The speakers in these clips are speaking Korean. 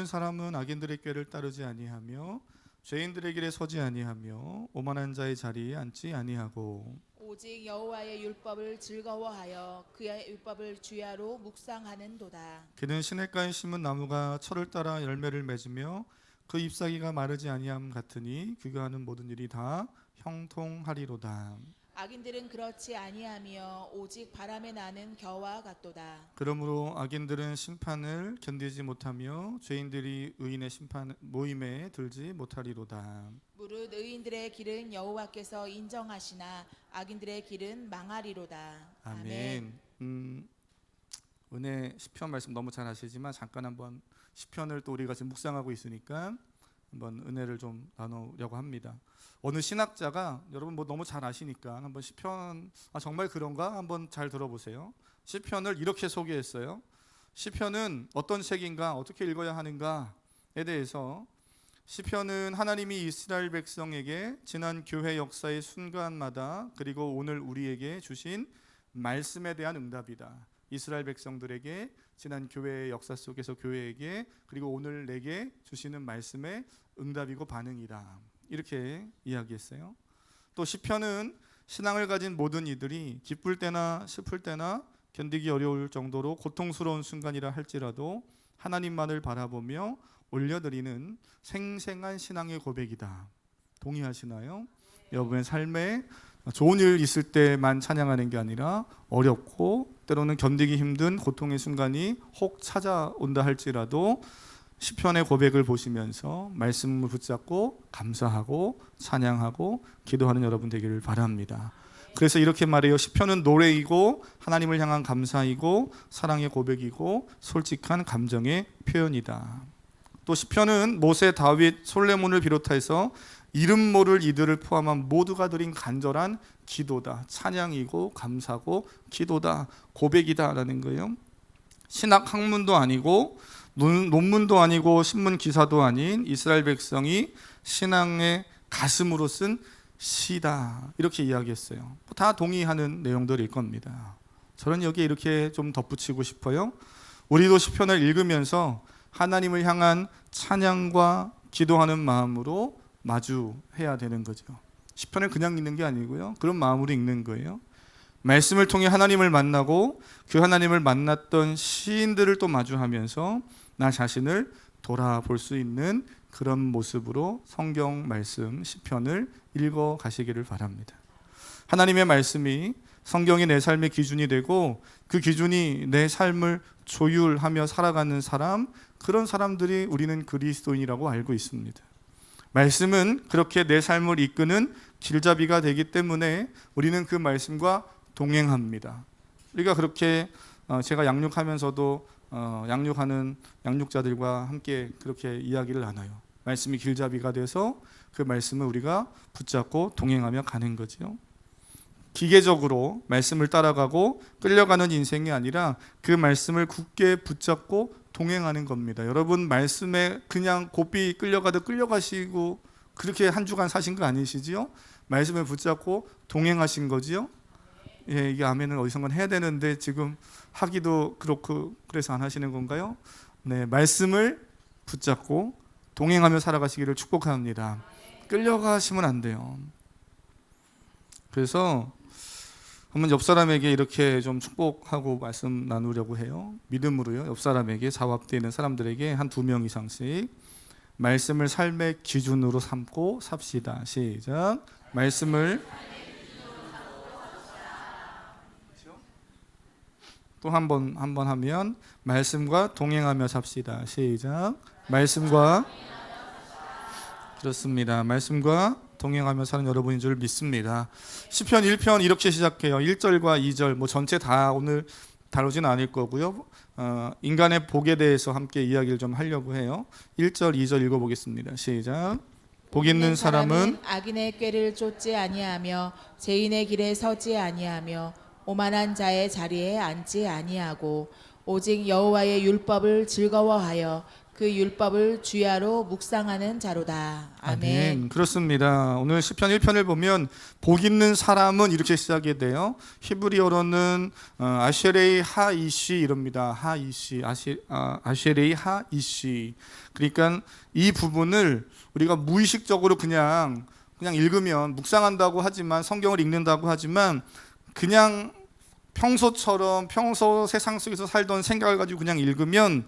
있는 사람은 악인들의 꾀를 따르지 아니하며 죄인들의 길에 서지 아니하며 오만한 자의 자리에 앉지 아니하고 오직 여호와의 율법을 즐거워하여 그의 율법을 주야로 묵상하는도다. 그는 시냇가에 심은 나무가 철을 따라 열매를 맺으며 그 잎사귀가 마르지 아니함 같으니 그가 하는 모든 일이 다 형통하리로다. 악인들은 그렇지 아니하며 오직 바람에 나는 겨와 같도다. 그러므로 악인들은 심판을 견디지 못하며 죄인들이 의인의 심판 모임에 들지 못하리로다. 무릇 의인들의 길은 여호와께서 인정하시나 악인들의 길은 망하리로다. 아멘. 은혜 시편 말씀 너무 잘 아시지만 잠깐 한번 시편을 또 우리가 지금 묵상하고 있으니까 한번 은혜를 좀 나누려고 합니다. 어느 신학자가 여러분 뭐 너무 잘 아시니까 한번 시편 정말 그런가 한번 잘 들어보세요. 시편을 이렇게 소개했어요. 시편은 어떤 책인가 어떻게 읽어야 하는가에 대해서 시편은 하나님이 이스라엘 백성에게 지난 교회 역사의 순간마다 그리고 오늘 우리에게 주신 말씀에 대한 응답이다. 이스라엘 백성들에게 지난 교회의 역사 속에서 교회에게 그리고 오늘 내게 주시는 말씀의 응답이고 반응이다. 이렇게 이야기했어요. 또 시편은 신앙을 가진 모든 이들이 기쁠 때나 슬플 때나 견디기 어려울 정도로 고통스러운 순간이라 할지라도 하나님만을 바라보며 올려드리는 생생한 신앙의 고백이다. 동의하시나요? 여러분의 삶에 좋은 일 있을 때만 찬양하는 게 아니라 어렵고 때로는 견디기 힘든 고통의 순간이 혹 찾아온다 할지라도 시편의 고백을 보시면서 말씀을 붙잡고 감사하고 찬양하고 기도하는 여러분 되기를 바랍니다. 그래서 이렇게 말해요. 시편은 노래이고 하나님을 향한 감사이고 사랑의 고백이고 솔직한 감정의 표현이다. 또 시편은 모세, 다윗, 솔레몬을 비롯해서 이름 모를 이들을 포함한 모두가 드린 간절한 기도다. 찬양이고 감사고 기도다. 고백이다라는 거예요. 신학 학문도 아니고 논문도 아니고 신문 기사도 아닌 이스라엘 백성이 신앙의 가슴으로 쓴 시다. 이렇게 이야기했어요. 다 동의하는 내용들일 겁니다. 저는 여기에 이렇게 좀 덧붙이고 싶어요. 우리도 시편을 읽으면서 하나님을 향한 찬양과 기도하는 마음으로 마주해야 되는 거죠. 시편을 그냥 읽는 게 아니고요. 그런 마음으로 읽는 거예요. 말씀을 통해 하나님을 만나고 그 하나님을 만났던 시인들을 또 마주하면서 나 자신을 돌아볼 수 있는 그런 모습으로 성경 말씀 시편을 읽어 가시기를 바랍니다. 하나님의 말씀이 성경이 내 삶의 기준이 되고 그 기준이 내 삶을 조율하며 살아가는 사람, 그런 사람들이 우리는 그리스도인이라고 알고 있습니다. 말씀은 그렇게 내 삶을 이끄는 길잡이가 되기 때문에 우리는 그 말씀과 동행합니다. 우리가 그렇게 제가 양육하면서도 양육하는 양육자들과 함께 그렇게 이야기를 나눠요. 말씀이 길잡이가 돼서 그 말씀을 우리가 붙잡고 동행하며 가는 거죠. 기계적으로 말씀을 따라가고 끌려가는 인생이 아니라 그 말씀을 굳게 붙잡고 동행하는 겁니다. 여러분 말씀에 그냥 고삐 끌려가듯 끌려가시고 그렇게 한 주간 사신 거 아니시지요? 말씀을 붙잡고 동행하신 거지요? 예, 이게 아멘을 어디선가 해야 되는데 지금 하기도 그렇고 그래서 안 하시는 건가요? 네, 말씀을 붙잡고 동행하며 살아가시기를 축복합니다. 끌려가시면 안 돼요. 그래서 한번 옆 사람에게 이렇게 좀 축복하고 말씀 나누려고 해요. 믿음으로요. 옆 사람에게 자합되어 있는 사람들에게 한 2명 이상씩 말씀을 삶의 기준으로 삼고 삽시다. 시작. 말씀을 또 한 번 하면 말씀과 동행하며 삽시다. 시작. 말씀과 그렇습니다. 말씀과 동행하며 사는 여러분인 줄 믿습니다. 시편 1편 이렇게 시작해요. 1절과 2절 뭐 전체 다 오늘 다루진 않을 거고요. 인간의 복에 대해서 함께 이야기를 좀 하려고 해요. 1절, 2절 읽어보겠습니다. 시작. 복 있는 사람은 악인의 꾀를 쫓지 아니하며 죄인의 길에 서지 아니하며 오만한 자의 자리에 앉지 아니하고 오직 여호와의 율법을 즐거워하여 그 율법을 주야로 묵상하는 자로다. 아멘. 그렇습니다. 오늘 시편 1편을 보면 복 있는 사람은 이렇게 시작이 돼요. 히브리어로는 아쉐레이 하이시 이럽니다. 하이시 아쉐레이 하이시. 그러니까 이 부분을 우리가 무의식적으로 그냥 읽으면 묵상한다고 하지만 성경을 읽는다고 하지만 그냥 평소처럼 평소 세상 속에서 살던 생각을 가지고 그냥 읽으면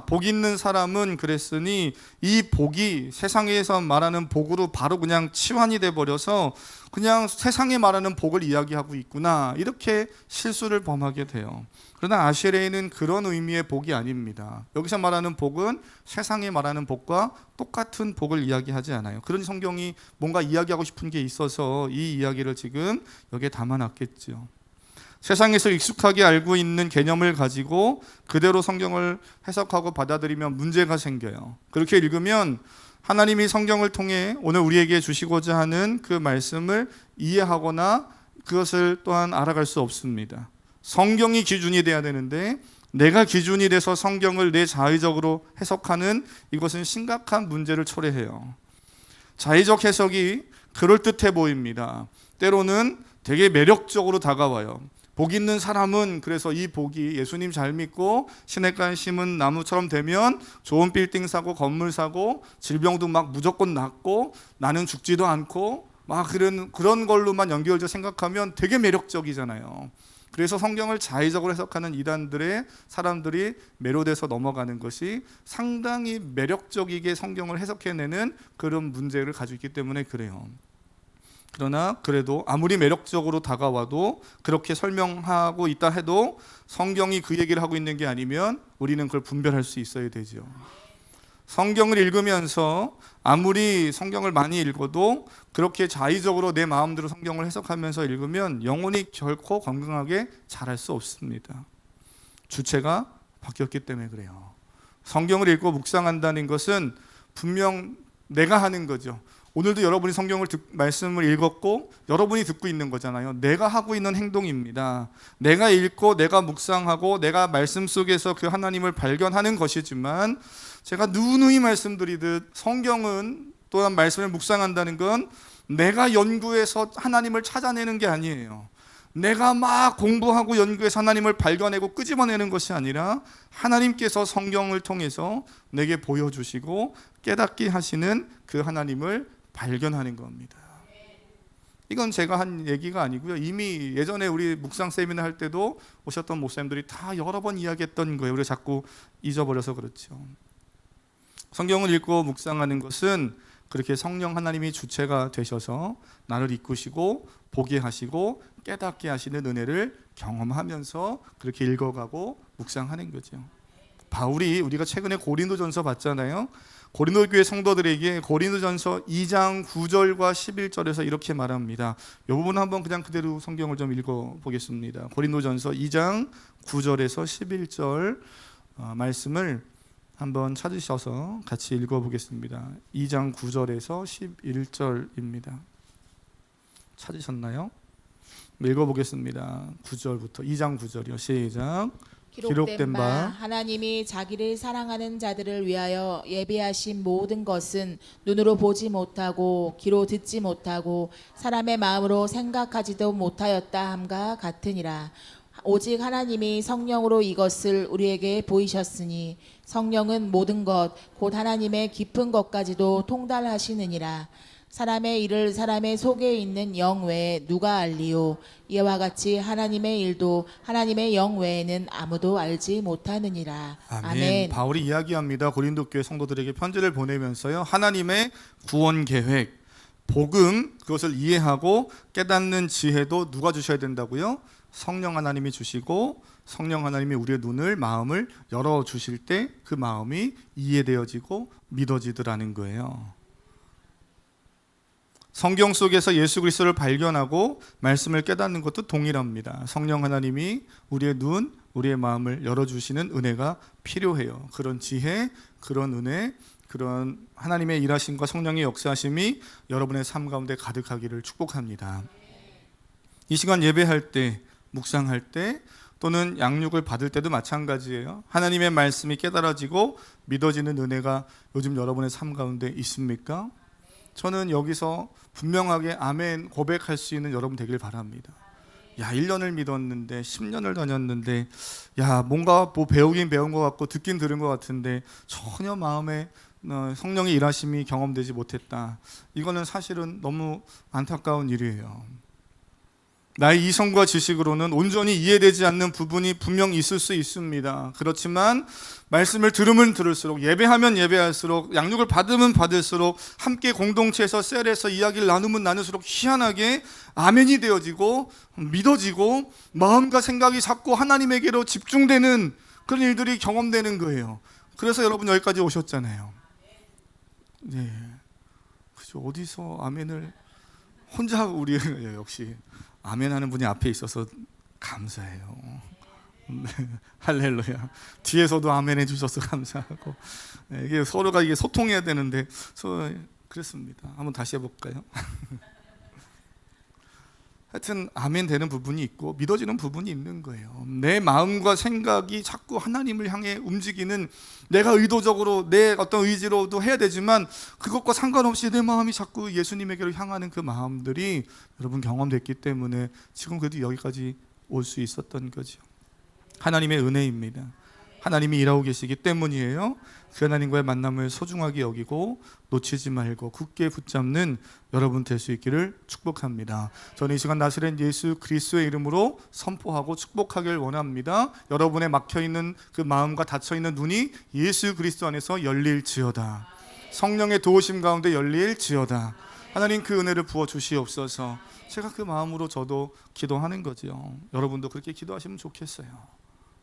복 있는 사람은 그랬으니 이 복이 세상에서 말하는 복으로 바로 그냥 치환이 돼 버려서 그냥 세상에 말하는 복을 이야기하고 있구나 이렇게 실수를 범하게 돼요. 그러나 아쉐레이는 그런 의미의 복이 아닙니다. 여기서 말하는 복은 세상에 말하는 복과 똑같은 복을 이야기하지 않아요. 그런 성경이 뭔가 이야기하고 싶은 게 있어서 이 이야기를 지금 여기에 담아놨겠죠. 세상에서 익숙하게 알고 있는 개념을 가지고 그대로 성경을 해석하고 받아들이면 문제가 생겨요. 그렇게 읽으면 하나님이 성경을 통해 오늘 우리에게 주시고자 하는 그 말씀을 이해하거나 그것을 또한 알아갈 수 없습니다. 성경이 기준이 돼야 되는데 내가 기준이 돼서 성경을 내 자의적으로 해석하는 이것은 심각한 문제를 초래해요. 자의적 해석이 그럴듯해 보입니다. 때로는 되게 매력적으로 다가와요. 복 있는 사람은 그래서 이 복이 예수님 잘 믿고 시냇가에 심은 나무처럼 되면 좋은 빌딩 사고 건물 사고 질병도 막 무조건 낫고 나는 죽지도 않고 막 그런 걸로만 연결해서 생각하면 되게 매력적이잖아요. 그래서 성경을 자의적으로 해석하는 이단들의 사람들이 매료돼서 넘어가는 것이 상당히 매력적이게 성경을 해석해내는 그런 문제를 가지고 있기 때문에 그래요. 그러나 그래도 아무리 매력적으로 다가와도 그렇게 설명하고 있다 해도 성경이 그 얘기를 하고 있는 게 아니면 우리는 그걸 분별할 수 있어야 되죠. 성경을 읽으면서 아무리 성경을 많이 읽어도 그렇게 자의적으로 내 마음대로 성경을 해석하면서 읽으면 영혼이 결코 건강하게 자랄 수 없습니다. 주체가 바뀌었기 때문에 그래요. 성경을 읽고 묵상한다는 것은 분명 내가 하는 거죠. 오늘도 여러분이 성경을 말씀을 읽었고 여러분이 듣고 있는 거잖아요. 내가 하고 있는 행동입니다. 내가 읽고 내가 묵상하고 내가 말씀 속에서 그 하나님을 발견하는 것이지만 제가 누누이 말씀드리듯 성경은 또한 말씀을 묵상한다는 건 내가 연구해서 하나님을 찾아내는 게 아니에요. 내가 막 공부하고 연구해서 하나님을 발견하고 끄집어내는 것이 아니라 하나님께서 성경을 통해서 내게 보여주시고 깨닫게 하시는 그 하나님을 발견하는 겁니다. 이건 제가 한 얘기가 아니고요. 이미 예전에 우리 묵상 세미나 할 때도 오셨던 목사님들이 다 여러 번 이야기했던 거예요. 우리가 자꾸 잊어버려서 그렇죠. 성경을 읽고 묵상하는 것은 그렇게 성령 하나님이 주체가 되셔서 나를 이끄시고 보게 하시고 깨닫게 하시는 은혜를 경험하면서 그렇게 읽어가고 묵상하는 거죠. 바울이 우리가 최근에 고린도전서 봤잖아요. 고린도 교회 성도들에게 고린도전서 2장 9절과 11절에서 이렇게 말합니다. 이 부분 한번 그냥 그대로 성경을 좀 읽어보겠습니다. 고린도전서 2장 9절에서 11절 말씀을 한번 찾으셔서 같이 읽어보겠습니다. 2장 9절에서 11절입니다. 찾으셨나요? 읽어보겠습니다. 9절부터 2장 9절이요. 시작. 기록된 바 하나님이 자기를 사랑하는 자들을 위하여 예비하신 모든 것은 눈으로 보지 못하고 귀로 듣지 못하고 사람의 마음으로 생각하지도 못하였다 함과 같으니라. 오직 하나님이 성령으로 이것을 우리에게 보이셨으니 성령은 모든 것 곧 하나님의 깊은 것까지도 통달하시느니라. 사람의 일을 사람의 속에 있는 영 외에 누가 알리요? 이와 같이 하나님의 일도 하나님의 영 외에는 아무도 알지 못하느니라. 아멘. 바울이 이야기합니다. 고린도 교회 성도들에게 편지를 보내면서요. 하나님의 구원 계획, 복음 그것을 이해하고 깨닫는 지혜도 누가 주셔야 된다고요? 성령 하나님이 주시고 성령 하나님이 우리의 눈을 마음을 열어 주실 때 그 마음이 이해되어지고 믿어지더라는 거예요. 성경 속에서 예수 그리스도를 발견하고 말씀을 깨닫는 것도 동일합니다. 성령 하나님이 우리의 눈, 우리의 마음을 열어주시는 은혜가 필요해요. 그런 지혜, 그런 은혜, 그런 하나님의 일하심과 성령의 역사하심이 여러분의 삶 가운데 가득하기를 축복합니다. 이 시간 예배할 때, 묵상할 때 또는 양육을 받을 때도 마찬가지예요. 하나님의 말씀이 깨달아지고 믿어지는 은혜가 요즘 여러분의 삶 가운데 있습니까? 저는 여기서 분명하게 아멘 고백할 수 있는 여러분 되길 바랍니다. 야, 1년을 믿었는데 10년을 다녔는데 야, 뭔가 뭐 배우긴 배운 것 같고 듣긴 들은 것 같은데 전혀 마음에 성령의 일하심이 경험되지 못했다. 이거는 사실은 너무 안타까운 일이에요. 나의 이성과 지식으로는 온전히 이해되지 않는 부분이 분명 있을 수 있습니다. 그렇지만 말씀을 들으면 들을수록, 예배하면 예배할수록, 양육을 받으면 받을수록, 함께 공동체에서 셀에서 이야기를 나누면 나눌수록 희한하게 아멘이 되어지고 믿어지고 마음과 생각이 자꾸 하나님에게로 집중되는 그런 일들이 경험되는 거예요. 그래서 여러분 여기까지 오셨잖아요. 네, 그죠? 어디서 아멘을 혼자 우리 역시 아멘 하는 분이 앞에 있어서 감사해요. 네, 할렐루야. 뒤에서도 아멘 해주셔서 감사하고. 네, 이게 서로가 이게 소통해야 되는데 그렇습니다. 한번 다시 해볼까요? 하여튼 아멘 되는 부분이 있고 믿어지는 부분이 있는 거예요. 내 마음과 생각이 자꾸 하나님을 향해 움직이는, 내가 의도적으로 내 어떤 의지로도 해야 되지만 그것과 상관없이 내 마음이 자꾸 예수님에게로 향하는 그 마음들이 여러분 경험됐기 때문에 지금 그래도 여기까지 올 수 있었던 거죠. 하나님의 은혜입니다. 하나님이 일하고 계시기 때문이에요. 그 하나님과의 만남을 소중하게 여기고 놓치지 말고 굳게 붙잡는 여러분 될 수 있기를 축복합니다. 저는 이 시간 나사렛 예수 그리스도의 이름으로 선포하고 축복하길 원합니다. 여러분의 막혀있는 그 마음과 닫혀있는 눈이 예수 그리스도 안에서 열릴지어다. 성령의 도우심 가운데 열릴지어다. 하나님 그 은혜를 부어주시옵소서. 제가 그 마음으로 저도 기도하는 거죠. 여러분도 그렇게 기도하시면 좋겠어요.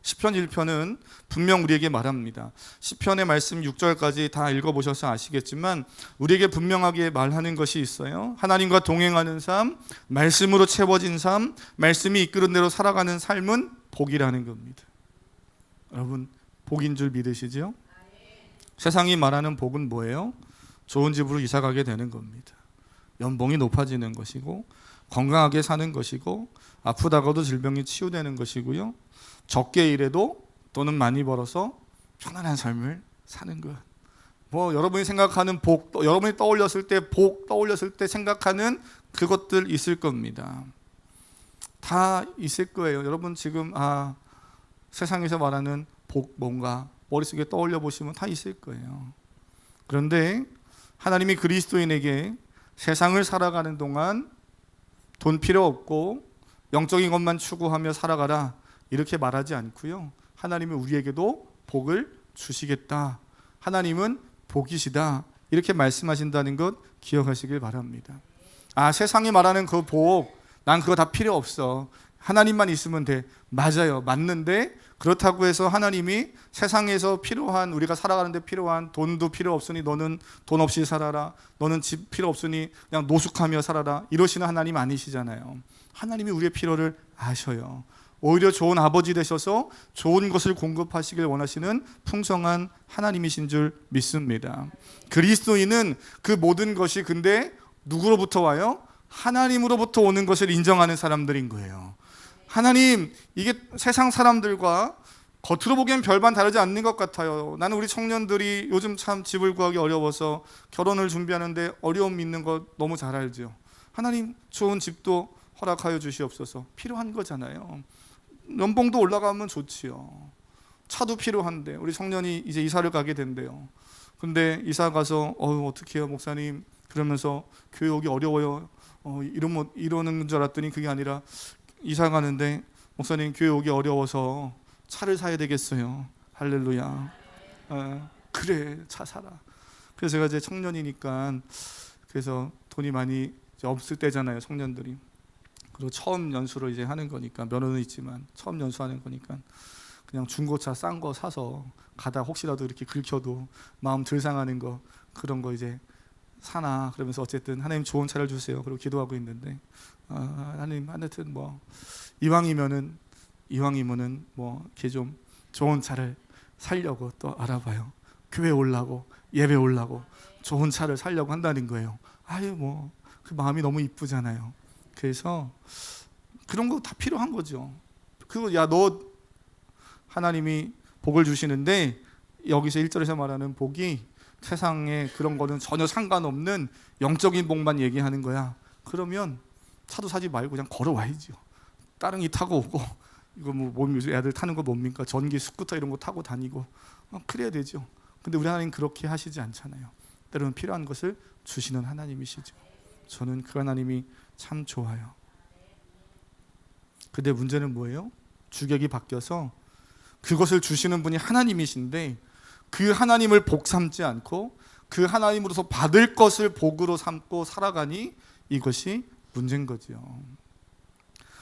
시편 1편은 분명 우리에게 말합니다. 시편의 말씀 6절까지 다 읽어보셔서 아시겠지만 우리에게 분명하게 말하는 것이 있어요. 하나님과 동행하는 삶, 말씀으로 채워진 삶, 말씀이 이끄는 대로 살아가는 삶은 복이라는 겁니다. 여러분 복인 줄 믿으시죠? 세상이 말하는 복은 뭐예요? 좋은 집으로 이사가게 되는 겁니다. 연봉이 높아지는 것이고 건강하게 사는 것이고 아프다가도 질병이 치유되는 것이고요. 적게 일해도 돈은 많이 벌어서 편안한 삶을 사는 것. 뭐 여러분이 생각하는 복, 여러분이 떠올렸을 때 복 떠올렸을 때 생각하는 그것들 있을 겁니다. 다 있을 거예요. 여러분 지금 세상에서 말하는 복 뭔가 머릿속에 떠올려 보시면 다 있을 거예요. 그런데 하나님이 그리스도인에게 세상을 살아가는 동안 돈 필요 없고 영적인 것만 추구하며 살아가라 이렇게 말하지 않고요. 하나님은 우리에게도 복을 주시겠다. 하나님은 복이시다. 이렇게 말씀하신다는 것 기억하시길 바랍니다. 세상이 말하는 그 복, 난 그거 다 필요 없어. 하나님만 있으면 돼. 맞아요. 맞는데 그렇다고 해서 하나님이 세상에서 필요한, 우리가 살아가는데 필요한 돈도 필요 없으니 너는 돈 없이 살아라. 너는 집 필요 없으니 그냥 노숙하며 살아라. 이러시는 하나님 아니시잖아요. 하나님이 우리의 필요를 아셔요. 오히려 좋은 아버지 되셔서 좋은 것을 공급하시길 원하시는 풍성한 하나님이신 줄 믿습니다. 그리스도인은 그 모든 것이 근데 누구로부터 와요? 하나님으로부터 오는 것을 인정하는 사람들인 거예요. 하나님, 이게 세상 사람들과 겉으로 보기엔 별반 다르지 않는 것 같아요. 나는 우리 청년들이 요즘 참 집을 구하기 어려워서 결혼을 준비하는데 어려움 있는 거 너무 잘 알죠. 하나님 좋은 집도 허락하여 주시옵소서. 필요한 거잖아요. 연봉도 올라가면 좋지요. 차도 필요한데 우리 청년이 이제 이사를 가게 된대요. 근데 이사 가서 어떻게 해요 목사님 그러면서 교회 오기 어려워요. 이러는 줄 알았더니 그게 아니라 이사 가는데 목사님 교회 오기 어려워서 차를 사야 되겠어요. 할렐루야. 그래 차 사라. 그래서 제가 이제 청년이니까 그래서 돈이 많이 이제 없을 때잖아요 청년들이. 그리고 처음 연수를 이제 하는 거니까 면허는 있지만 처음 연수하는 거니까 그냥 중고차 싼 거 사서 가다 혹시라도 이렇게 긁혀도 마음 덜 상하는 거 그런 거 이제 사나 그러면서 어쨌든 하나님 좋은 차를 주세요. 그리고 기도하고 있는데 하나님 하여튼 뭐 이왕이면은 뭐 이렇게 좀 좋은 차를 살려고 또 알아봐요. 교회 올라고 예배 올라고 좋은 차를 살려고 한다는 거예요. 뭐 그 마음이 너무 이쁘잖아요. 그래서 그런 거 다 필요한 거죠. 그거 너 하나님이 복을 주시는데 여기서 1절에서 말하는 복이 세상에 그런 거는 전혀 상관없는 영적인 복만 얘기하는 거야. 그러면 차도 사지 말고 그냥 걸어와야죠. 따릉이 타고 오고, 이거 뭐 요즘 애들 타는 거 뭡니까? 전기 스쿠터 이런 거 타고 다니고 그래야 되죠. 근데 우리 하나님 그렇게 하시지 않잖아요. 때로는 필요한 것을 주시는 하나님이시죠. 저는 그 하나님이 참 좋아요. 근데 문제는 뭐예요? 주객이 바뀌어서 그것을 주시는 분이 하나님이신데 그 하나님을 복 삼지 않고 그 하나님으로서 받을 것을 복으로 삼고 살아가니 이것이 문제인 거죠.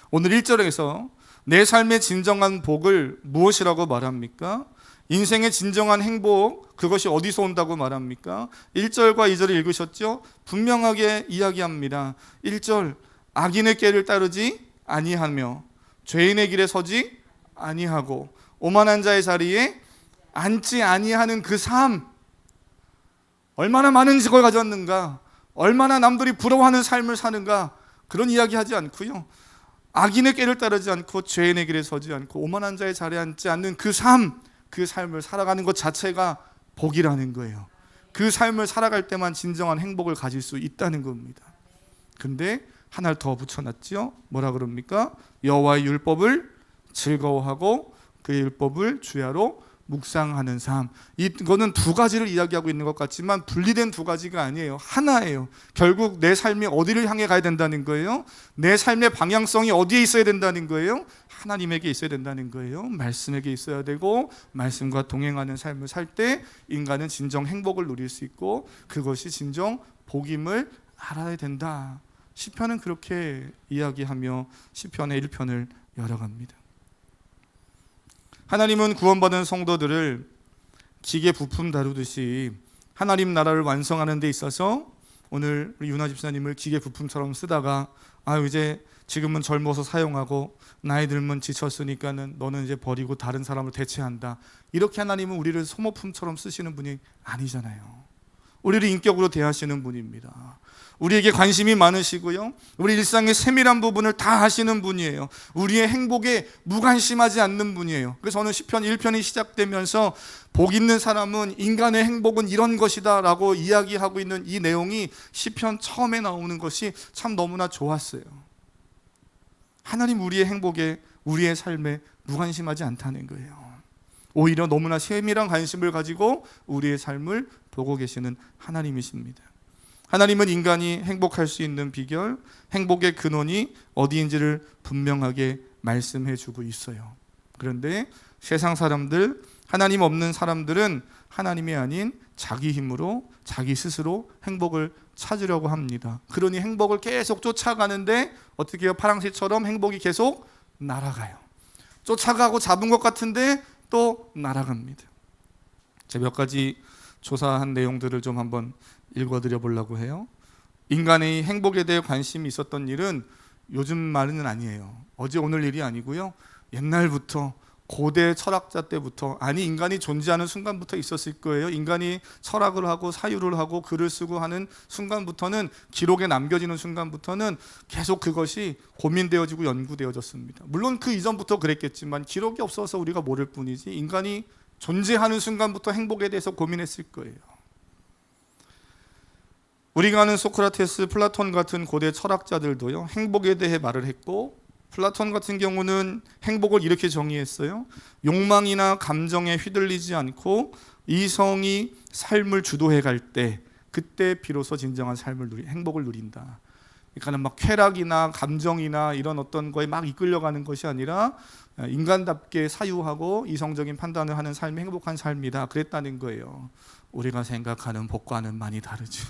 오늘 1절에서 내 삶의 진정한 복을 무엇이라고 말합니까? 인생의 진정한 행복, 그것이 어디서 온다고 말합니까? 1절과 2절을 읽으셨죠? 분명하게 이야기합니다. 1절, 악인의 꾀를 따르지 아니하며 죄인의 길에 서지 아니하고 오만한 자의 자리에 앉지 아니하는 그 삶, 얼마나 많은 직을 가졌는가, 얼마나 남들이 부러워하는 삶을 사는가, 그런 이야기 하지 않고요, 악인의 꾀를 따르지 않고 죄인의 길에 서지 않고 오만한 자의 자리에 앉지 않는 그 삶, 그 삶을 살아가는 것 자체가 복이라는 거예요. 그 삶을 살아갈 때만 진정한 행복을 가질 수 있다는 겁니다. 근데 하나를 더 붙여놨죠. 뭐라 그럽니까? 여호와의 율법을 즐거워하고 그의 율법을 주야로 묵상하는 삶. 이거는 두 가지를 이야기하고 있는 것 같지만 분리된 두 가지가 아니에요. 하나예요. 결국 내 삶이 어디를 향해 가야 된다는 거예요? 내 삶의 방향성이 어디에 있어야 된다는 거예요? 하나님에게 있어야 된다는 거예요. 말씀에게 있어야 되고 말씀과 동행하는 삶을 살 때 인간은 진정 행복을 누릴 수 있고 그것이 진정 복임을 알아야 된다. 시편은 그렇게 이야기하며 시편의 1편을 열어갑니다. 하나님은 구원받은 성도들을 기계 부품 다루듯이 하나님 나라를 완성하는 데 있어서 오늘 우리 윤아 집사님을 기계 부품처럼 쓰다가 이제 지금은 젊어서 사용하고 나이 들면 지쳤으니까는 너는 이제 버리고 다른 사람을 대체한다. 이렇게 하나님은 우리를 소모품처럼 쓰시는 분이 아니잖아요. 우리를 인격으로 대하시는 분입니다. 우리에게 관심이 많으시고요, 우리 일상의 세밀한 부분을 다 하시는 분이에요. 우리의 행복에 무관심하지 않는 분이에요. 그래서 저는 시편 1편이 시작되면서 복 있는 사람은 인간의 행복은 이런 것이다 라고 이야기하고 있는 이 내용이 시편 처음에 나오는 것이 참 너무나 좋았어요. 하나님 우리의 행복에, 우리의 삶에 무관심하지 않다는 거예요. 오히려 너무나 세밀한 관심을 가지고 우리의 삶을 보고 계시는 하나님이십니다. 하나님은 인간이 행복할 수 있는 비결, 행복의 근원이 어디인지를 분명하게 말씀해 주고 있어요. 그런데 세상 사람들, 하나님 없는 사람들은 하나님이 아닌 자기 힘으로, 자기 스스로 행복을 찾으려고 합니다. 그러니 행복을 계속 쫓아가는데 어떻게 해요? 파랑새처럼 행복이 계속 날아가요. 쫓아가고 잡은 것 같은데 또 날아갑니다. 제가 몇 가지 조사한 내용들을 좀 한번 읽어드려 보려고 해요. 인간의 행복에 대해 관심이 있었던 일은 요즘 말은 아니에요. 어제 오늘 일이 아니고요, 옛날부터 고대 철학자 때부터, 인간이 존재하는 순간부터 있었을 거예요. 인간이 철학을 하고 사유를 하고 글을 쓰고 하는 순간부터는, 기록에 남겨지는 순간부터는 계속 그것이 고민되어지고 연구되어졌습니다. 물론 그 이전부터 그랬겠지만 기록이 없어서 우리가 모를 뿐이지 인간이 존재하는 순간부터 행복에 대해서 고민했을 거예요. 우리가 아는 소크라테스, 플라톤 같은 고대 철학자들도요, 행복에 대해 말을 했고, 플라톤 같은 경우는 행복을 이렇게 정의했어요. 욕망이나 감정에 휘둘리지 않고 이성이 삶을 주도해 갈 때, 그때 비로소 진정한 행복을 누린다. 그러니까 막 쾌락이나 감정이나 이런 어떤 거에 막 이끌려가는 것이 아니라 인간답게 사유하고 이성적인 판단을 하는 삶이 행복한 삶이다, 그랬다는 거예요. 우리가 생각하는 복과는 많이 다르죠.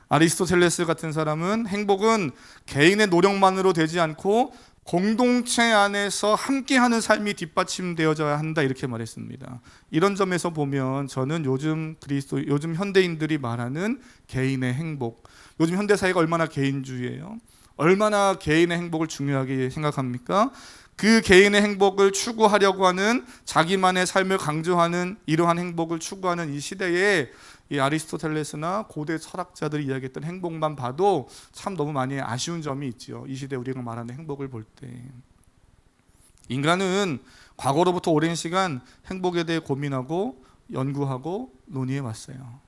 아리스토텔레스 같은 사람은 행복은 개인의 노력만으로 되지 않고 공동체 안에서 함께하는 삶이 뒷받침되어져야 한다, 이렇게 말했습니다. 이런 점에서 보면 저는 요즘 현대인들이 말하는 개인의 행복, 요즘 현대사회가 얼마나 개인주의예요. 얼마나 개인의 행복을 중요하게 생각합니까? 그 개인의 행복을 추구하려고 하는, 자기만의 삶을 강조하는 이러한 행복을 추구하는 이 시대에 이 아리스토텔레스나 고대 철학자들이 이야기했던 행복만 봐도 참 너무 많이 아쉬운 점이 있죠. 이 시대 우리가 말하는 행복을 볼 때. 인간은 과거로부터 오랜 시간 행복에 대해 고민하고 연구하고 논의해 왔어요.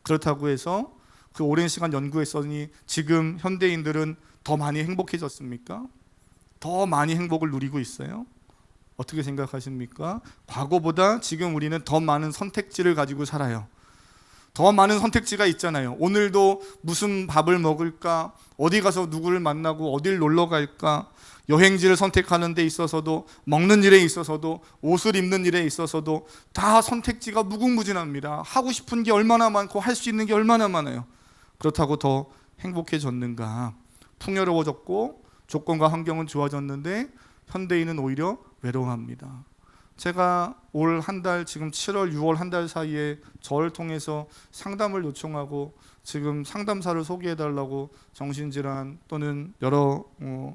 그렇다고 해서 그 오랜 시간 연구했으니 지금 현대인들은 더 많이 행복해졌습니까? 더 많이 행복을 누리고 있어요? 어떻게 생각하십니까? 과거보다 지금 우리는 더 많은 선택지를 가지고 살아요. 더 많은 선택지가 있잖아요. 오늘도 무슨 밥을 먹을까? 어디 가서 누구를 만나고 어딜 놀러 갈까? 여행지를 선택하는 데 있어서도, 먹는 일에 있어서도, 옷을 입는 일에 있어서도 다 선택지가 무궁무진합니다. 하고 싶은 게 얼마나 많고 할 수 있는 게 얼마나 많아요. 그렇다고 더 행복해졌는가? 풍요로워졌고 조건과 환경은 좋아졌는데 현대인은 오히려 외로워합니다. 제가 올 한 달, 지금 7월, 6월 한 달 사이에 저를 통해서 상담을 요청하고 지금 상담사를 소개해달라고 정신질환 또는 여러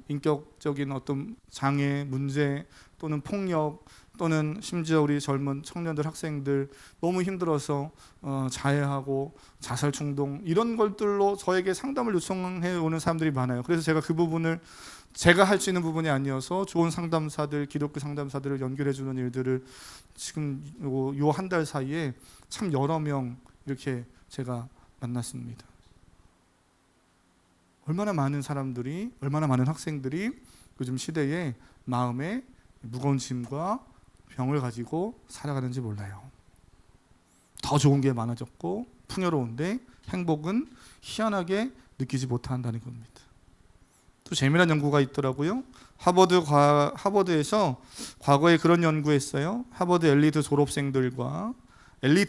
인격적인 어떤 장애, 문제 또는 폭력 또는 심지어 우리 젊은 청년들, 학생들 너무 힘들어서 자해하고 자살 충동 이런 것들로 저에게 상담을 요청해 오는 사람들이 많아요. 그래서 제가 그 부분을 제가 할 수 있는 부분이 아니어서 좋은 상담사들, 기독교 상담사들을 연결해 주는 일들을 지금 요 한 달 사이에 참 여러 명 이렇게 제가 만났습니다. 얼마나 많은 사람들이, 얼마나 많은 학생들이 요즘 시대에 마음에 무거운 짐과 병을 가지고 살아가는지 몰라요. 더 좋은 게 많아졌고 풍요로운데 행복은 희한하게 느끼지 못한다는 겁니다. 또 재미난 연구가 있더라고요. 하버드에서 과거에 그런 연구했어요. 하버드 엘리트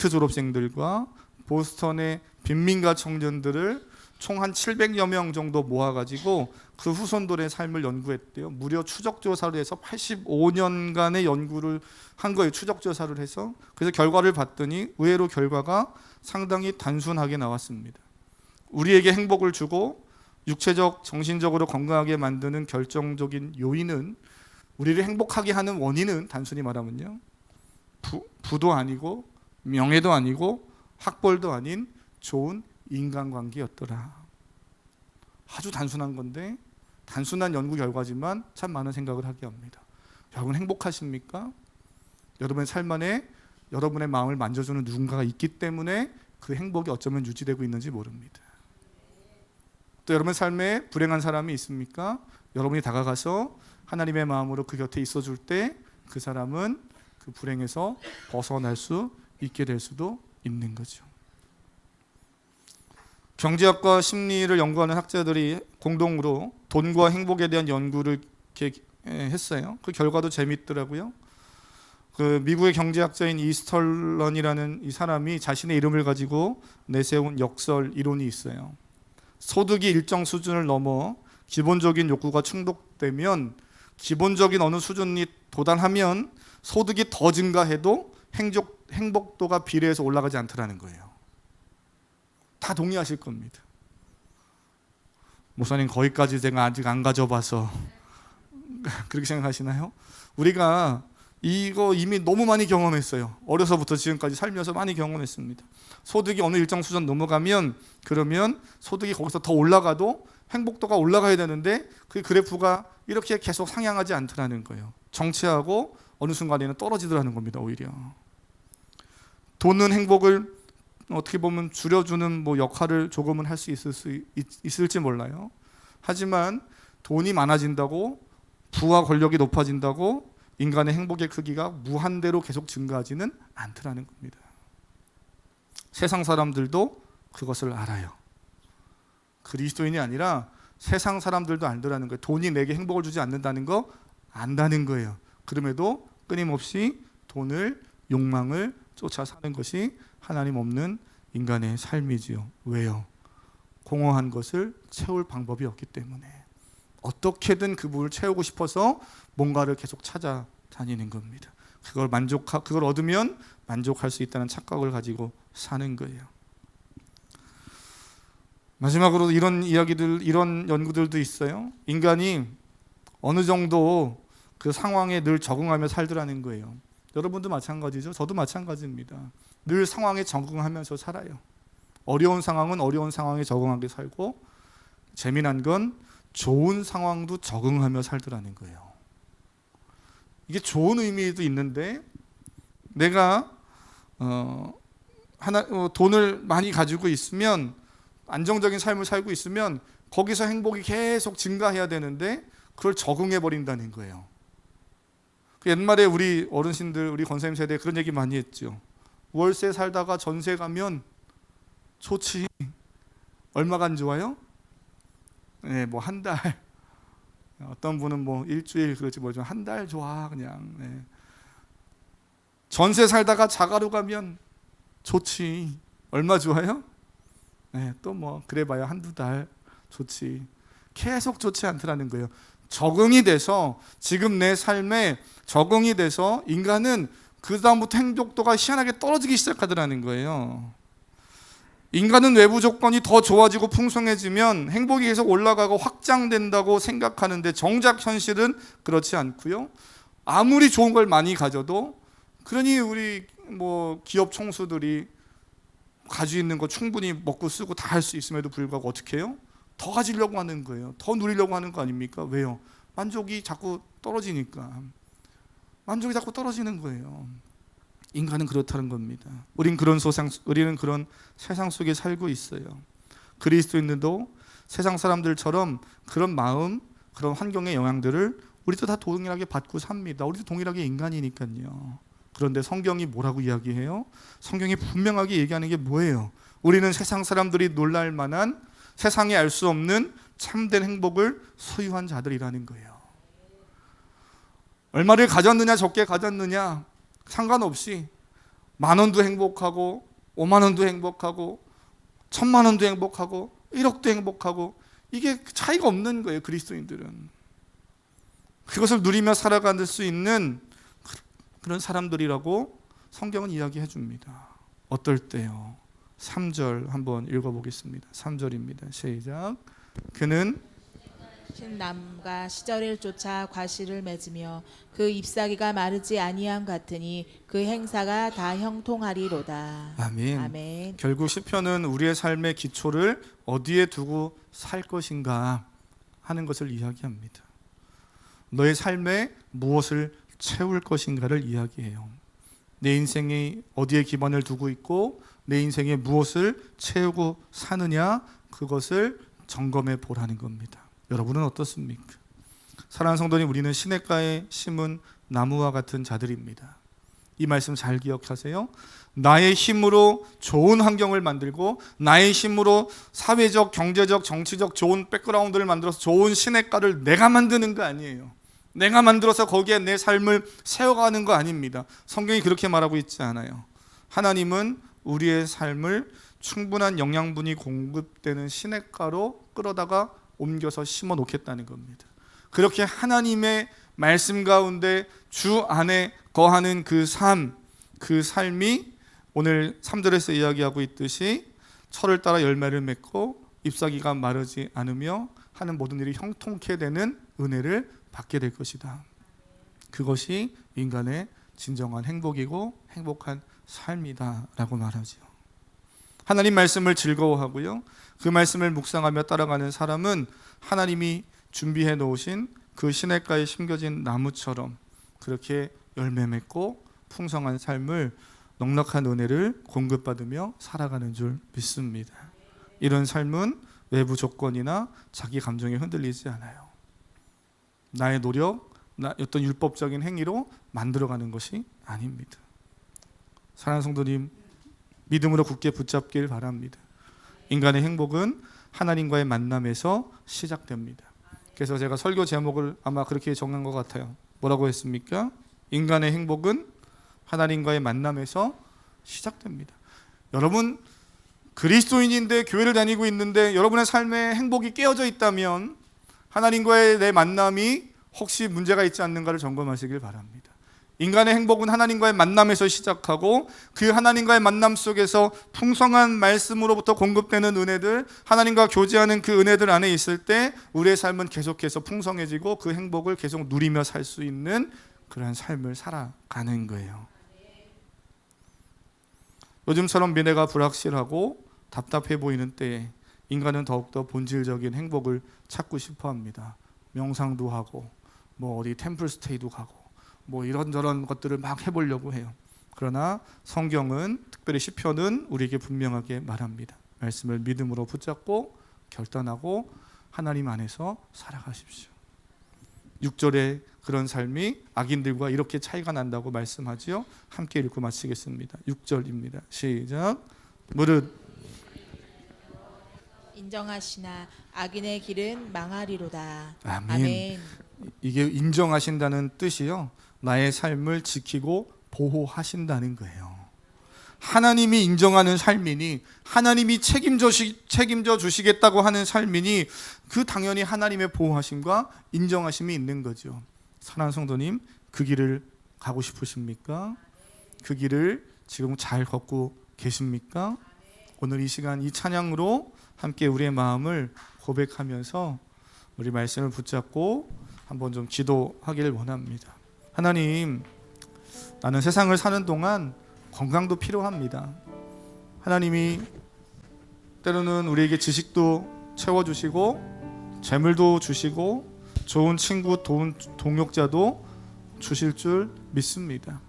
졸업생들과 보스턴의 빈민가 청년들을 총 한 700여 명 정도 모아가지고 그 후손들의 삶을 연구했대요. 무려 추적조사를 해서 85년간의 연구를 한 거예요. 추적조사를 해서. 그래서 결과를 봤더니 의외로 결과가 상당히 단순하게 나왔습니다. 우리에게 행복을 주고 육체적, 정신적으로 건강하게 만드는 결정적인 요인은, 우리를 행복하게 하는 원인은 단순히 말하면요, 부도 아니고 명예도 아니고 학벌도 아닌 좋은 인간관계였더라. 아주 단순한 건데, 단순한 연구 결과지만 참 많은 생각을 하게 합니다. 여러분 행복하십니까? 여러분의 삶 안에 여러분의 마음을 만져주는 누군가가 있기 때문에 그 행복이 어쩌면 유지되고 있는지 모릅니다. 또 여러분 삶에 불행한 사람이 있습니까? 여러분이 다가가서 하나님의 마음으로 그 곁에 있어줄 때 그 사람은 그 불행에서 벗어날 수 있게 될 수도 있는 거죠. 경제학과 심리를 연구하는 학자들이 공동으로 돈과 행복에 대한 연구를 했어요. 그 결과도 재밌더라고요. 그 미국의 경제학자인 이스털런이라는 이 사람이 자신의 이름을 가지고 내세운 역설 이론이 있어요. 소득이 일정 수준을 넘어 기본적인 욕구가 충족되면, 기본적인 어느 수준이 도달하면 소득이 더 증가해도 행복도가 비례해서 올라가지 않더라는 거예요. 다 동의하실 겁니다. 목사님 거기까지 제가 아직 안 가져봐서 그렇게 생각하시나요? 우리가 이거 이미 너무 많이 경험했어요. 어려서부터 지금까지 살면서 많이 경험했습니다. 소득이 어느 일정 수준 넘어가면, 그러면 소득이 거기서 더 올라가도 행복도가 올라가야 되는데 그 그래프가 이렇게 계속 상향하지 않더라는 거예요. 정체하고 어느 순간에는 떨어지더라는 겁니다. 오히려 돈은 행복을 어떻게 보면 줄여주는 역할을 조금은 할 수 있을지 몰라요. 하지만 돈이 많아진다고, 부와 권력이 높아진다고 인간의 행복의 크기가 무한대로 계속 증가하지는 않더라는 겁니다. 세상 사람들도 그것을 알아요. 그리스도인이 아니라 세상 사람들도 알더라는 거예요. 돈이 내게 행복을 주지 않는다는 거 안다는 거예요. 그럼에도 끊임없이 돈을, 욕망을 쫓아 사는 것이 하나님 없는 인간의 삶이지요. 왜요? 공허한 것을 채울 방법이 없기 때문에. 어떻게든 그 부분을 채우고 싶어서 뭔가를 계속 찾아다니는 겁니다. 그걸 얻으면 만족할 수 있다는 착각을 가지고 사는 거예요. 마지막으로 이런 이야기들, 이런 연구들도 있어요. 인간이 어느 정도 그 상황에 늘 적응하며 살더라는 거예요. 여러분도 마찬가지죠. 저도 마찬가지입니다. 늘 상황에 적응하면서 살아요. 어려운 상황은 어려운 상황에 적응하게 살고, 재미난 건 좋은 상황도 적응하며 살더라는 거예요. 이게 좋은 의미도 있는데 내가 돈을 많이 가지고 있으면 안정적인 삶을 살고 있으면 거기서 행복이 계속 증가해야 되는데 그걸 적응해 버린다는 거예요. 옛말에 우리 어르신들, 우리 권사님 세대 그런 얘기 많이 했죠. 월세 살다가 전세 가면 좋지. 얼마가 안 좋아요? 네, 뭐 한 달. 어떤 분은 뭐 일주일 그렇지 뭐죠. 한 달 좋아 그냥. 네. 전세 살다가 자가로 가면 좋지. 얼마 좋아요? 네, 또 뭐 그래봐야 한두 달 좋지. 계속 좋지 않더라는 거예요. 적응이 돼서 지금 내 삶에 적응이 돼서 인간은 그 다음부터 행복도가 희한하게 떨어지기 시작하더라는 거예요. 인간은 외부 조건이 더 좋아지고 풍성해지면 행복이 계속 올라가고 확장된다고 생각하는데 정작 현실은 그렇지 않고요. 아무리 좋은 걸 많이 가져도 그러니 우리 뭐 기업 총수들이 가지고 있는 거 충분히 먹고 쓰고 다 할 수 있음에도 불구하고 어떻게 해요? 더 가지려고 하는 거예요. 더 누리려고 하는 거 아닙니까? 왜요? 만족이 자꾸 떨어지니까. 만족이 자꾸 떨어지는 거예요. 인간은 그렇다는 겁니다. 우리는 그런 세상 속에 살고 있어요. 그리스도인들도 세상 사람들처럼 그런 마음, 그런 환경의 영향들을 우리도 다 동일하게 받고 삽니다. 우리도 동일하게 인간이니까요. 그런데 성경이 뭐라고 이야기해요? 성경이 분명하게 얘기하는 게 뭐예요? 우리는 세상 사람들이 놀랄 만한 세상에 알 수 없는 참된 행복을 소유한 자들이라는 거예요. 얼마를 가졌느냐 적게 가졌느냐 상관없이 10,000원도 행복하고 50,000원도 행복하고 1,000,000원도 행복하고 1억도 행복하고 이게 차이가 없는 거예요. 그리스도인들은 그것을 누리며 살아갈 수 있는 그런 사람들이라고 성경은 이야기해 줍니다. 어떨 때요? 3절 한번 읽어보겠습니다. 3절입니다. 시작. 그는 남과 시절을 쫓아 과실을 맺으며 그 잎사귀가 마르지 아니함 같으니 그 행사가 다 형통하리로다. 아멘. 아멘. 결국 시편은 우리의 삶의 기초를 어디에 두고 살 것인가 하는 것을 이야기합니다. 너의 삶에 무엇을 채울 것인가를 이야기해요. 내 인생이 어디에 기반을 두고 있고 내 인생에 무엇을 채우고 사느냐 그것을 점검해 보라는 겁니다. 여러분은 어떻습니까? 사랑하는 성도님, 우리는 시냇가에 심은 나무와 같은 자들입니다. 이 말씀 잘 기억하세요. 나의 힘으로 좋은 환경을 만들고 나의 힘으로 사회적, 경제적, 정치적 좋은 백그라운드를 만들어서 좋은 시냇가를 내가 만드는 거 아니에요. 내가 만들어서 거기에 내 삶을 세워가는 거 아닙니다. 성경이 그렇게 말하고 있지 않아요. 하나님은 우리의 삶을 충분한 영양분이 공급되는 시냇가로 끌어다가 옮겨서 심어 놓겠다는 겁니다. 그렇게 하나님의 말씀 가운데 주 안에 거하는 그 삶이 오늘 3절에서 이야기하고 있듯이 철을 따라 열매를 맺고 잎사귀가 마르지 않으며 하는 모든 일이 형통케 되는 은혜를 받게 될 것이다. 그것이 인간의 진정한 행복이고 행복한 삶이다 라고 말하죠. 하나님 말씀을 즐거워하고요, 그 말씀을 묵상하며 따라가는 사람은 하나님이 준비해 놓으신 그 시냇가에 심겨진 나무처럼 그렇게 열매 맺고 풍성한 삶을, 넉넉한 은혜를 공급받으며 살아가는 줄 믿습니다. 이런 삶은 외부 조건이나 자기 감정에 흔들리지 않아요. 나의 노력, 어떤 율법적인 행위로 만들어가는 것이 아닙니다. 사랑하는 성도님, 믿음으로 굳게 붙잡길 바랍니다. 인간의 행복은 하나님과의 만남에서 시작됩니다. 그래서 제가 설교 제목을 아마 그렇게 정한 것 같아요. 뭐라고 했습니까? 인간의 행복은 하나님과의 만남에서 시작됩니다. 여러분 그리스도인인데 교회를 다니고 있는데 여러분의 삶에 행복이 깨어져 있다면 하나님과의 내 만남이 혹시 문제가 있지 않는가를 점검하시길 바랍니다. 인간의 행복은 하나님과의 만남에서 시작하고 그 하나님과의 만남 속에서 풍성한 말씀으로부터 공급되는 은혜들, 하나님과 교제하는 그 은혜들 안에 있을 때 우리의 삶은 계속해서 풍성해지고 그 행복을 계속 누리며 살 수 있는 그런 삶을 살아가는 거예요. 요즘처럼 미래가 불확실하고 답답해 보이는 때에 인간은 더욱더 본질적인 행복을 찾고 싶어 합니다. 명상도 하고 뭐 어디 템플스테이도 가고 뭐 이런저런 것들을 막 해보려고 해요. 그러나 성경은, 특별히 시편은 우리에게 분명하게 말합니다. 말씀을 믿음으로 붙잡고 결단하고 하나님 안에서 살아가십시오. 6절에 그런 삶이 악인들과 이렇게 차이가 난다고 말씀하지요. 함께 읽고 마치겠습니다. 6절입니다. 시작. 무릇 인정하시나 악인의 길은 망하리로다. 아멘. 아멘. 이게 인정하신다는 뜻이요, 나의 삶을 지키고 보호하신다는 거예요. 하나님이 인정하는 삶이니, 하나님이 책임져 주시겠다고 하는 삶이니, 그 당연히 하나님의 보호하심과 인정하심이 있는 거죠. 사랑하는 성도님, 그 길을 가고 싶으십니까? 그 길을 지금 잘 걷고 계십니까? 오늘 이 시간 이 찬양으로 함께 우리의 마음을 고백하면서 우리 말씀을 붙잡고 한번 좀 기도하기를 원합니다. 하나님, 나는 세상을 사는 동안 건강도 필요합니다. 하나님이 때로는 우리에게 지식도 채워주시고 재물도 주시고 좋은 친구, 동역자도 주실 줄 믿습니다.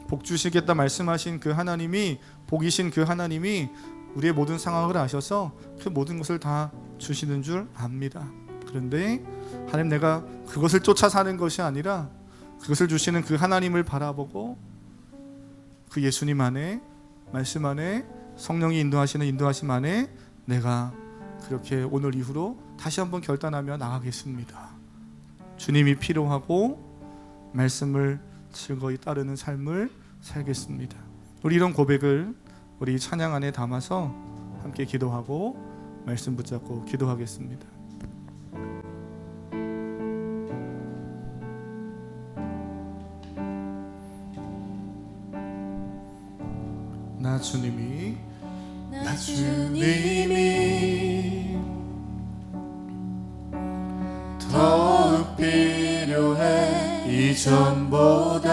복 주시겠다 말씀하신 그 하나님이, 복이신 그 하나님이 우리의 모든 상황을 아셔서 그 모든 것을 다 주시는 줄 압니다. 그런데 하나님, 내가 그것을 쫓아 사는 것이 아니라 그것을 주시는 그 하나님을 바라보고 그 예수님 안에, 말씀 안에, 성령이 인도하시는 인도하심 안에 내가 그렇게 오늘 이후로 다시 한번 결단하며 나가겠습니다. 주님이 필요하고 말씀을 즐거이 따르는 삶을 살겠습니다. 우리 이런 고백을 우리 찬양 안에 담아서 함께 기도하고 말씀 붙잡고 기도하겠습니다. 나 주님이 더욱 필요해 이전보다.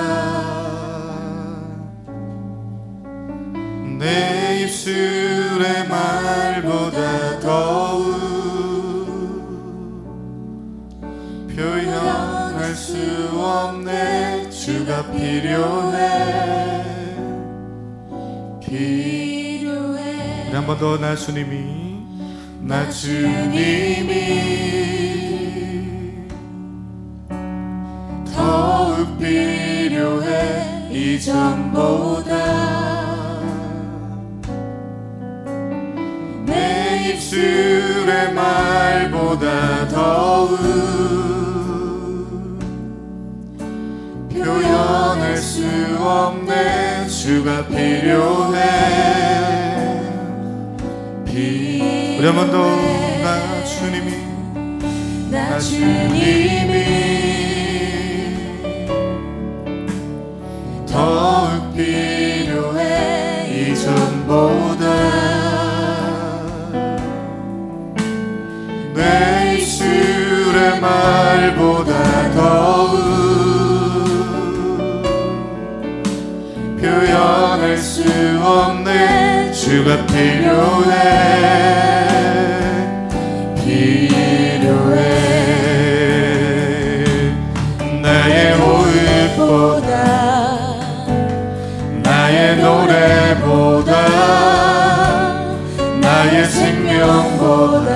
내 입술의 말보다 더욱 표현할 수 없네. 주가 필요해. 우리 한 번 더, 나 주님이 더욱 필요해 이전보다. 내 입술의 말보다 더욱 표현할 수 없네. 주가 필요해. 우리 한 번 더, 나 주님이 더욱 필요해 이전보다. 내 입술의 말보다 더욱 표현할 수 없네. 주가 필요해. 나의 호흡보다, 나의 노래보다, 나의 생명보다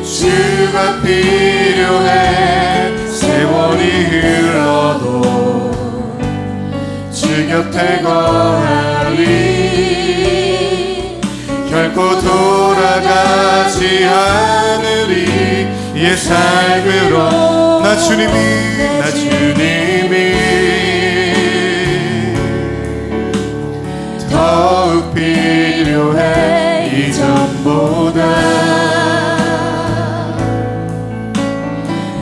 주가 필요해. 세월이 흘러도 주 곁에 거하리. 결코 돌아가지 않으리. 이 삶으로 나 주님이 더욱 필요해 이전보다.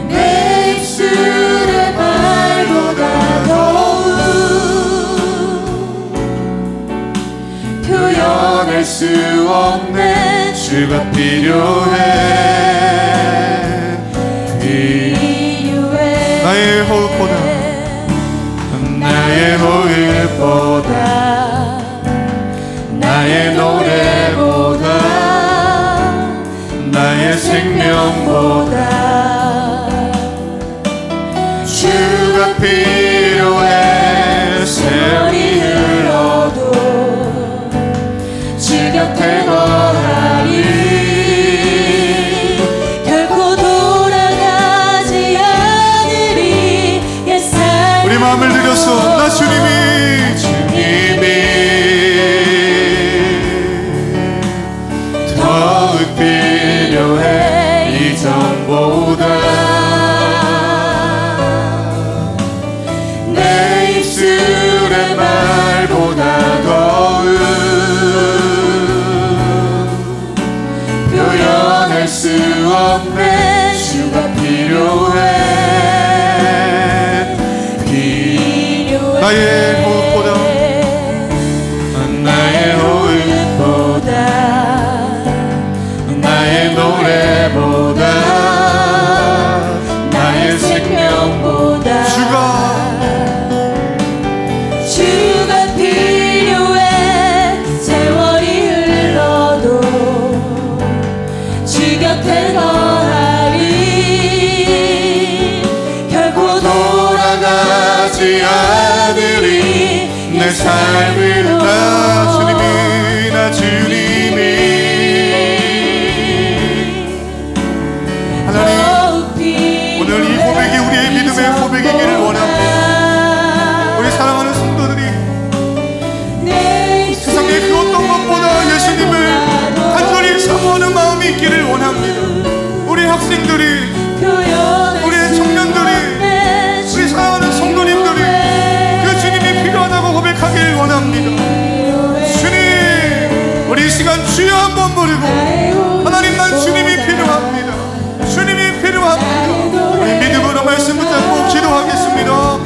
내 입술의 말보다 더욱 표현할 수 없네. 주가 필요해. 나의 호흡보다, 나의 노래보다, 나의 생명보다 주님이 하나님, 오늘 이 고백이 우리의 믿음의 고백이기를 원합니다. 우리 사랑하는 성도들이 세상의 그 어떤 것보다 예수님을 간절히 사모하는 마음이 있기를 원합니다. 우리 학생들이, 우리 청년들이, 우리 사랑하는 성도님들이 그 주님이 필요하다고 고백하길 원합니다. 주님, 우리 이 시간 주여 한번 부르고, 하나님, 난 주님이 필요합니다. 주님이 필요합니다. 우리 믿음으로 말씀 붙잡고 기도하겠습니다.